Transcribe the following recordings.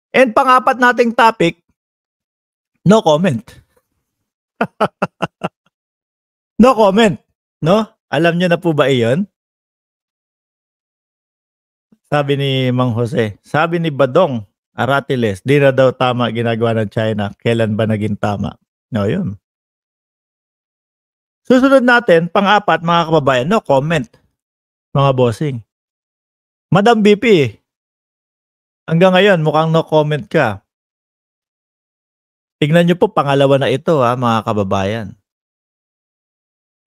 And pang-apat nating topic, no comment. No comment, no? Alam niyo na po ba iyon? Sabi ni Mang Jose, sabi ni Badong Aratiles, di na daw tama ginagawa ng China. Kailan ba naging tama? No, yun. Susunod natin, pang-apat mga kababayan, no comment, mga bossing. Madam BP, hanggang ngayon mukhang no comment ka. Tignan niyo po, pangalawa na ito mga kababayan.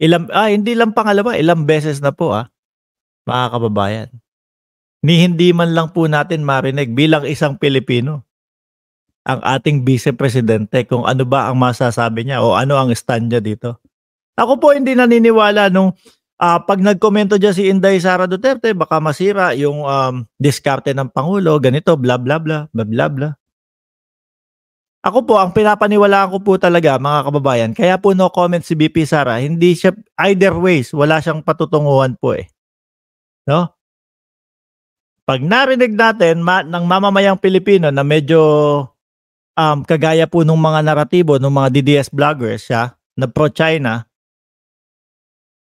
Hindi lang pangalawa, ilang beses na po mga kababayan. Hindi man lang po natin marinig bilang isang Pilipino ang ating Vice Presidente kung ano ba ang masasabi niya o ano ang stand niya dito. Ako po hindi naniniwala nung pag nagkomento dyan si Inday Sara Duterte, baka masira yung diskarte ng Pangulo, ganito, bla bla bla, bla bla bla. Ako po, ang pinapaniwalaan ko po talaga mga kababayan, kaya po no comment si BP Sara, hindi siya, either ways, wala siyang patutunguhan po No? Pag narinig natin ng mamamayang Pilipino na medyo kagaya po nung mga naratibo ng mga DDS vloggers na pro-China,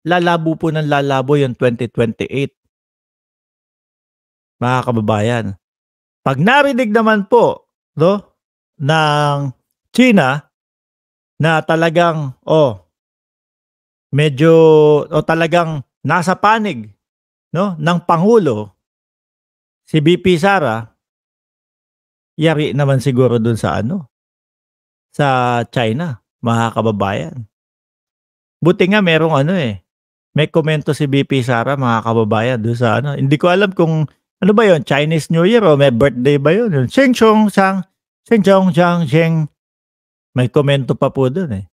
lalabo po ng lalabo yung 2028. Mga kababayan. Pag narinig naman po ng China na talagang medyo talagang nasa panig ng Pangulo si BP Sara, yari naman siguro dun sa sa China, mga kababayan. Buti nga merong may komento si BP Sara, mga kababayan, dun sa hindi ko alam kung ano ba yon, Chinese New Year o may birthday ba yun? Sheng Chong Sang, Sheng Chong Chang Sheng. May komento pa po dun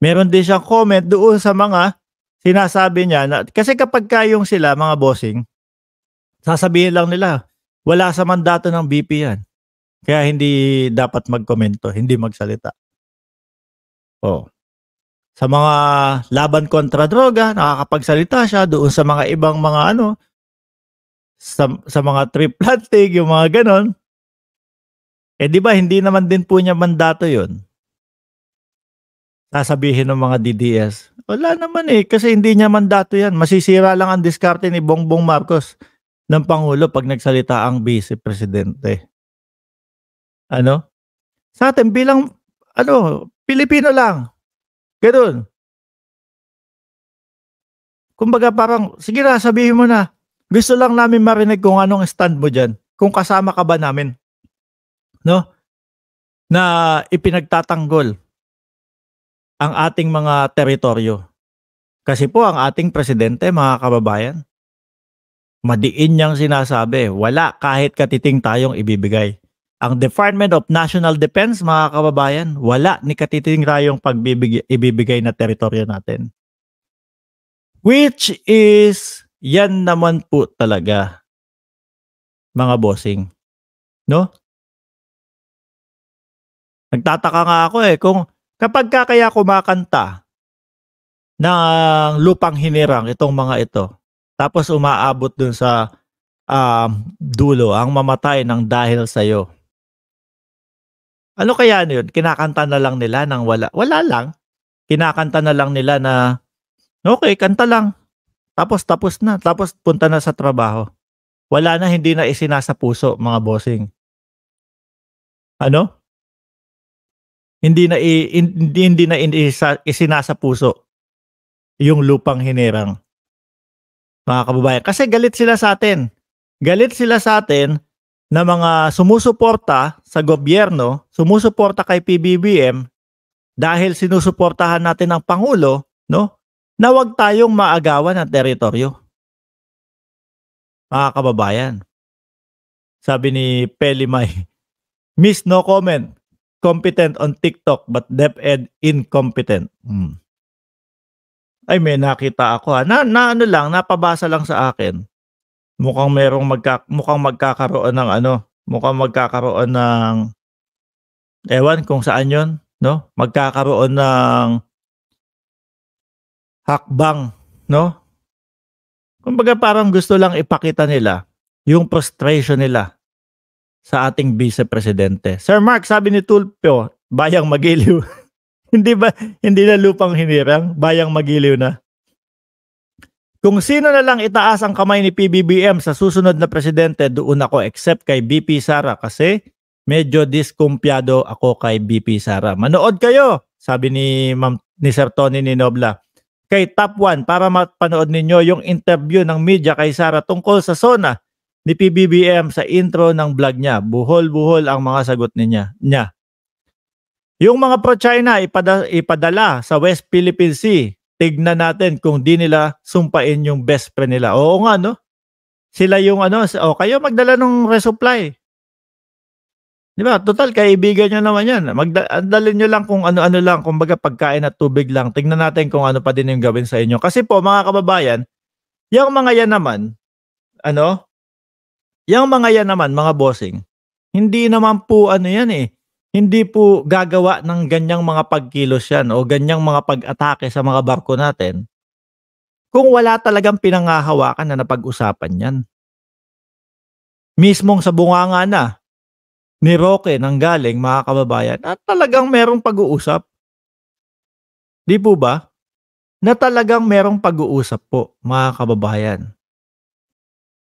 Meron din siyang comment doon sa mga sinasabi niya na, kasi kapag kayong sila, mga bossing, sasabihin lang nila, wala sa mandato ng BP yan. Kaya hindi dapat magkomento, hindi magsalita. Sa mga laban kontra droga, nakakapagsalita siya doon sa mga ibang mga sa mga tree planting, yung mga ganon. Di ba hindi naman din po niya mandato yun? Sasabihin ng mga DDS, wala naman kasi hindi niya mandato yan. Masisira lang ang diskarte ni Bongbong Marcos ng Pangulo pag nagsalita ang Vice Presidente. Sa atin bilang Pilipino lang. Ganoon. Kumbaga parang, sige na, sabihin mo na. Gusto lang namin marinig kung anong stand mo dyan. Kung kasama ka ba namin. Na ipinagtatanggol ang ating mga teritoryo. Kasi po ang ating presidente, mga kababayan, madiin niyang sinasabi, wala kahit katiting tayong ibibigay. Ang Department of National Defense, mga kababayan, wala ni katiting tayong ibibigay na teritoryo natin. Which is, yan naman po talaga, mga bossing. Nagtataka nga ako kung kapag kaya kumakanta ng lupang hinirang itong mga ito, tapos umaabot dun sa dulo, ang mamatay ng dahil sa'yo. Ano kaya yun? Kinakanta na lang nila ng wala lang. Kinakanta na lang nila na okay, kanta lang. Tapos na. Tapos punta na sa trabaho. Wala na, hindi na isinasa puso, mga bossing. Hindi na isinasa puso yung lupang hinirang, mga kababayan. Kasi galit sila sa atin. Galit sila sa atin na mga sumusuporta sa gobyerno, sumusuporta kay PBBM dahil sinusuportahan natin ang Pangulo, na wag tayong maagawan ng teritoryo. Mga kababayan. Sabi ni Pelimay, Miss No Comment, competent on TikTok but DepEd incompetent. Ay, may nakita ako napabasa lang sa akin. Mukhang magkakaroon ng ewan kung saan yon, magkakaroon ng hakbang, kumbaga parang gusto lang ipakita nila yung frustration nila sa ating Vice Presidente. Sir Mark, sabi ni Tulfo, bayang magiliw. Hindi ba, hindi na lupang hinirang, bayang magiliw na. Kung sino na lang itaas ang kamay ni PBBM sa susunod na presidente, doon ako except kay BP Sara kasi medyo diskumpyado ako kay BP Sara. Manood kayo, sabi ni Sir Tony Ninobla. Kay Top 1 para mapanood ninyo yung interview ng media kay Sara tungkol sa SONA ni PBBM sa intro ng vlog niya. Buhol-buhol ang mga sagot niya. Yung mga pro-China ipadala sa West Philippine Sea. Tignan natin kung di nila sumpain yung best friend nila. Oo nga, no? Sila yung kayo magdala ng resupply. Di ba? Total, kaibigan nyo naman yan. Dalhin nyo lang kung ano-ano lang, kumbaga pagkain at tubig lang. Tignan natin kung ano pa din yung gawin sa inyo. Kasi po, mga kababayan, yung mga yan naman, yung mga yan naman, mga bossing, hindi naman po yan eh. Hindi po gagawa ng ganyang mga pagkilos yan o ganyang mga pag-atake sa mga barko natin kung wala talagang pinanghahawakan na napag-usapan yan. Mismong sa bunganga na ni Roque nang galing, mga kababayan, at talagang merong pag-uusap. Di po ba? Na talagang merong pag-uusap po, mga kababayan.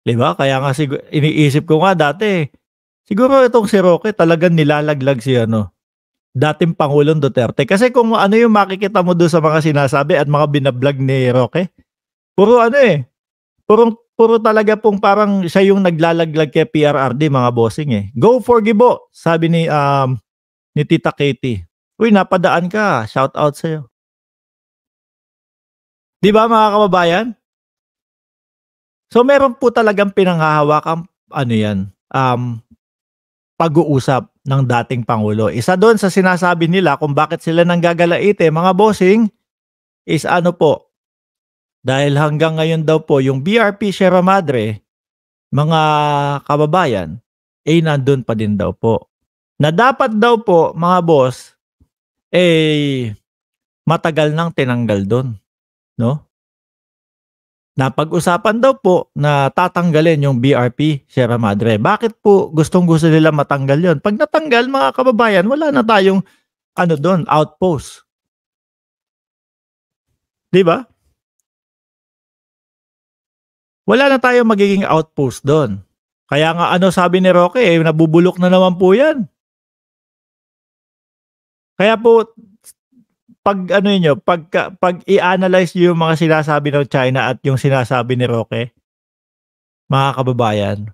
Di ba? Kaya nga iniisip ko nga dati, siguro itong si Roque talagang nilalaglag si dating Pangulong Duterte. Kasi kung ano yung makikita mo doon sa mga sinasabi at mga binablog ni Roque, puro puro talaga pong parang siya yung naglalaglag kay PRRD, mga bossing eh. Go for Gibo, sabi ni Tita Katie. Uy, napadaan ka. Shout out sa'yo. Di ba, mga kababayan? So meron po talagang pinanghahawakang pag-uusap ng dating Pangulo. Isa doon sa sinasabi nila kung bakit sila nanggagalaite, mga bossing, is dahil hanggang ngayon daw po yung BRP Sierra Madre, mga kababayan, nandun pa din daw po. Na dapat daw po, mga boss, matagal nang tinanggal doon. No? Napag-usapan daw po na tatanggalin yung BRP Sierra Madre. Bakit po gustong-gusto nila matanggal yon? Pag natanggal, mga kababayan, wala na tayong doon, outpost. Di ba? Wala na tayong magiging outpost doon. Kaya nga sabi ni Roque, nabubulok na naman po yan. Kaya po, pag i-analyze yung mga sinasabi ng China at yung sinasabi ni Roque, mga kababayan,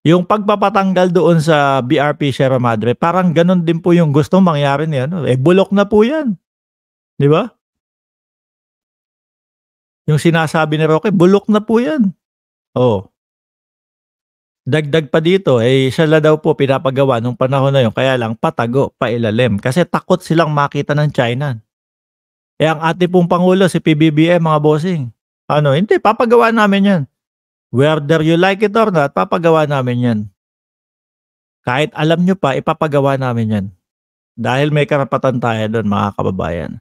yung pagpapatanggal doon sa BRP Sierra Madre, parang ganun din po yung gustong mangyari niya. Bulok na po yan. Di ba? Yung sinasabi ni Roque, bulok na po yan. Dagdag pa dito, siya la daw po pinapagawa nung panahon na yun, kaya lang patago, pailalim. Kasi takot silang makita ng China. Ang ating pong Pangulo, si PBBM, mga bossing, hindi, papagawa namin yan. Whether you like it or not, papagawa namin yan. Kahit alam nyo pa, ipapagawa namin yan. Dahil may karapatan tayo doon, mga kababayan.